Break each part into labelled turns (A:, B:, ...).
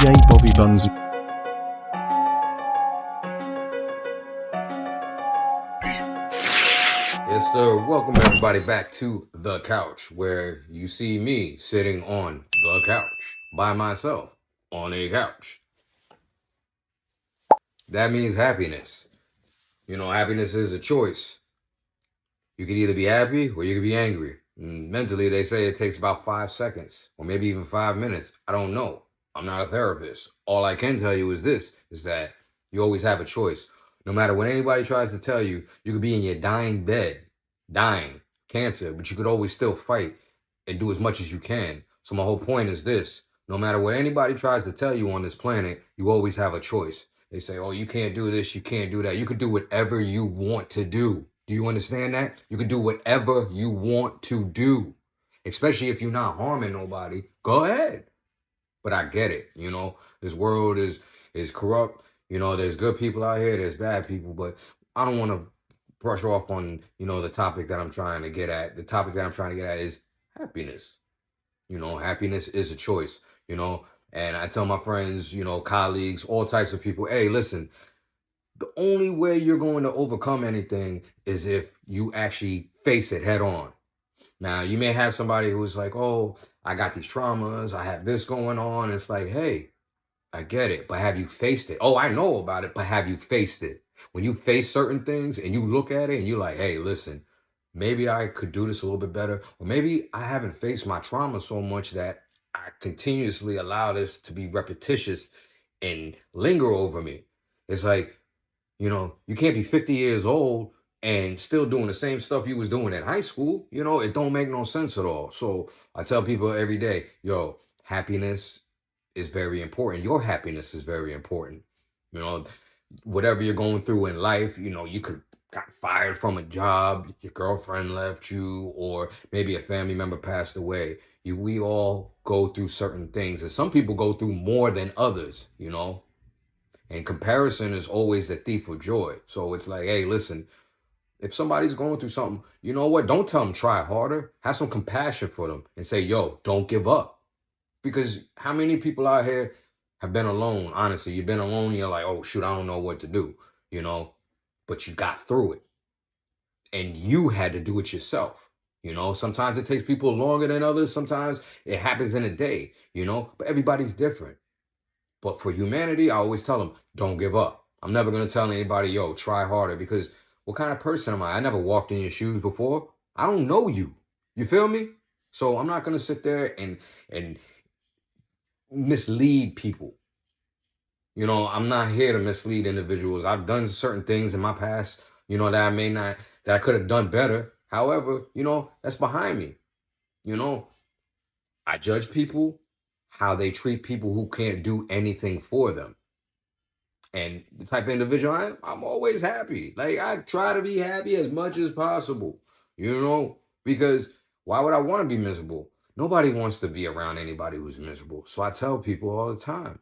A: DJ Bobby Buns.
B: Yes, sir. Welcome everybody back to The Couch, where you see me sitting on the couch by myself on a couch. That means happiness. You know, happiness is a choice. You can either be happy or you can be angry. Mentally, they say it takes about 5 seconds or maybe even 5 minutes. I don't know. I'm not a therapist. All I can tell you is this, is that you always have a choice. No matter what anybody tries to tell you, you could be in your dying bed, dying, cancer, but you could always still fight and do as much as you can. So my whole point is this. No matter what anybody tries to tell you on this planet, you always have a choice. They say, oh, you can't do this, you can't do that. You can do whatever you want to do. Do you understand that? You can do whatever you want to do, especially if you're not harming nobody. Go ahead. But I get it. You know, this world is corrupt. You know, there's good people out here, there's bad people, but I don't want to brush off on, you know, the topic that I'm trying to get at. The topic that I'm trying to get at is happiness. You know, happiness is a choice, you know, and I tell my friends, you know, colleagues, all types of people, hey, listen, the only way you're going to overcome anything is if you actually face it head on. Now, you may have somebody who's like, oh, I got these traumas, I have this going on. It's like, hey, I get it, but have you faced it? Oh, I know about it, but have you faced it? When you face certain things and you look at it and you're like, hey, listen, maybe I could do this a little bit better, or maybe I haven't faced my trauma so much that I continuously allow this to be repetitious and linger over me. It's like, you know, you can't be 50 years old and still doing the same stuff you was doing in high school. You know, it don't make no sense at all. So I tell people every day, yo, happiness is very important. Your happiness is very important. You know, whatever you're going through in life, you know, you could got fired from a job, your girlfriend left you, or maybe a family member passed away. We all go through certain things, and some people go through more than others, you know. And comparison is always the thief of joy. So it's like, hey, listen, if somebody's going through something, you know what? Don't tell them try harder. Have some compassion for them and say, yo, don't give up. Because how many people out here have been alone? Honestly, you've been alone. And you're like, oh, shoot, I don't know what to do, you know, but you got through it and you had to do it yourself. You know, sometimes it takes people longer than others. Sometimes it happens in a day, you know, but everybody's different. But for humanity, I always tell them, don't give up. I'm never going to tell anybody, yo, try harder, because what kind of person am I? I never walked in your shoes before. I don't know you. You feel me? So I'm not going to sit there and mislead people. You know, I'm not here to mislead individuals. I've done certain things in my past, you know, that I could have done better. However, you know, that's behind me. You know, I judge people how they treat people who can't do anything for them. And the type of individual I'm always happy. Like, I try to be happy as much as possible, you know, because why would I want to be miserable? Nobody wants to be around anybody who's miserable. So I tell people all the time,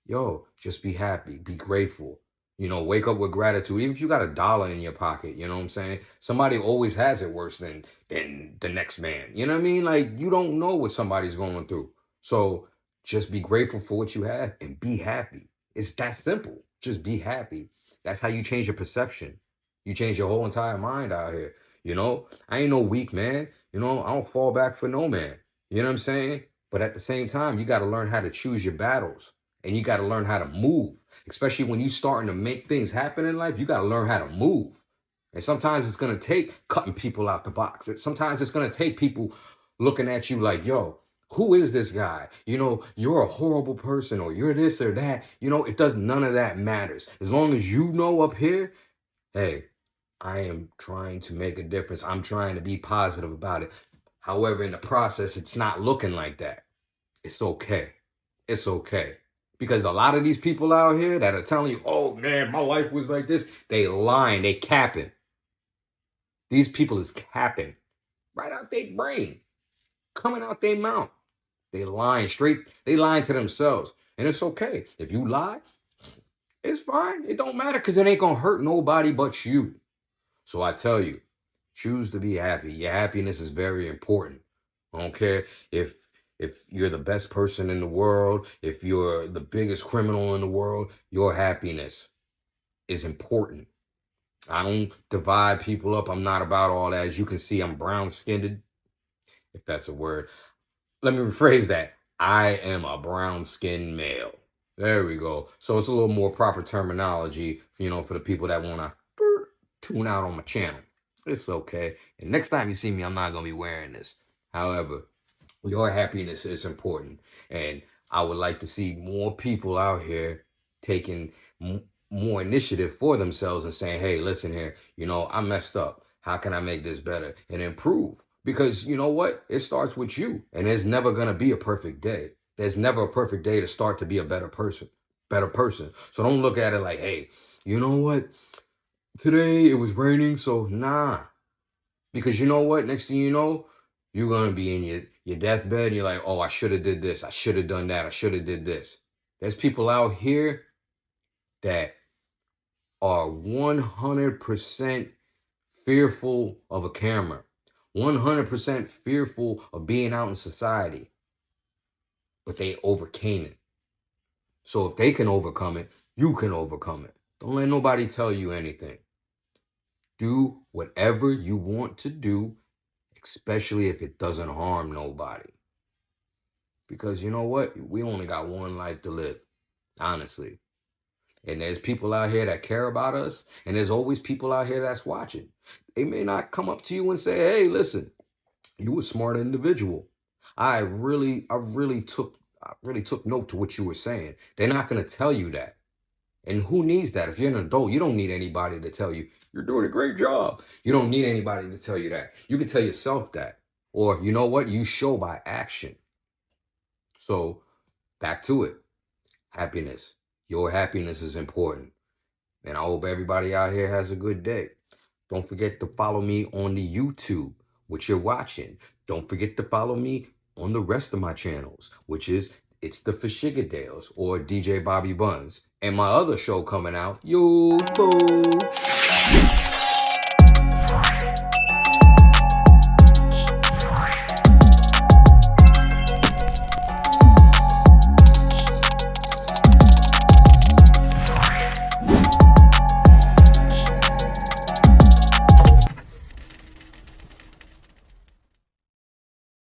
B: yo, just be happy, be grateful, you know, wake up with gratitude. Even if you got $1 in your pocket, you know what I'm saying? Somebody always has it worse than the next man. You know what I mean? Like, you don't know what somebody's going through. So just be grateful for what you have and be happy. It's that simple. Just be happy. That's how you change your perception. You change your whole entire mind out here. You know, I ain't no weak man. You know, I don't fall back for no man. You know what I'm saying? But at the same time, you got to learn how to choose your battles, and you got to learn how to move. Especially when you starting to make things happen in life, you got to learn how to move. And sometimes it's going to take cutting people out the box. Sometimes it's going to take people looking at you like, yo, who is this guy? You know, you're a horrible person, or you're this or that. You know, it does, none of that matters. As long as you know up here, hey, I am trying to make a difference. I'm trying to be positive about it. However, in the process, it's not looking like that. It's okay. It's okay. Because a lot of these people out here that are telling you, oh man, my life was like this, they lying, they capping. These people is capping right out their brain, coming out their mouth. They lying straight. They lying to themselves. And it's okay. If you lie, it's fine. It don't matter, because it ain't going to hurt nobody but you. So I tell you, choose to be happy. Your happiness is very important. I don't care if If you're the best person in the world, if you're the biggest criminal in the world, your happiness is important. I don't divide people up. I'm not about all that. As you can see, I'm brown-skinned, if that's a word. Let me rephrase that. I am a brown-skinned male. There we go. So it's a little more proper terminology, for the people that want to tune out on my channel. It's okay. And next time you see me, I'm not going to be wearing this. However, your happiness is important. And I would like to see more people out here taking more initiative for themselves and saying, hey, listen here, I messed up. How can I make this better and improve? Because you know what? It starts with you. And there's never going to be a perfect day. There's never a perfect day to start to be a better person. So don't look at it like, hey, you know what? Today it was raining, so nah. Because you know what? Next thing you know, you're going to be in your deathbed and you're like, oh, I should have did this. I should have done that. I should have did this. There's people out here that are 100% fearful of a camera. 100% fearful of being out in society. But they overcame it. So if they can overcome it, you can overcome it. Don't let nobody tell you anything. Do whatever you want to do, especially if it doesn't harm nobody. Because you know what? We only got one life to live, honestly. And there's people out here that care about us, and there's always people out here that's watching. They may not come up to you and say, hey, listen, you a smart individual. I really took note to what you were saying. They're not going to tell you that. And who needs that? If you're an adult, you don't need anybody to tell you, you're doing a great job. You don't need anybody to tell you that. You can tell yourself that. Or you know what? You show by action. So back to it. Happiness. Your happiness is important. And I hope everybody out here has a good day. Don't forget to follow me on the YouTube, which you're watching. Don't forget to follow me on the rest of my channels, which is It's the Fashigadales or DJ Bobby Buns. And my other show coming out, Yo Boo!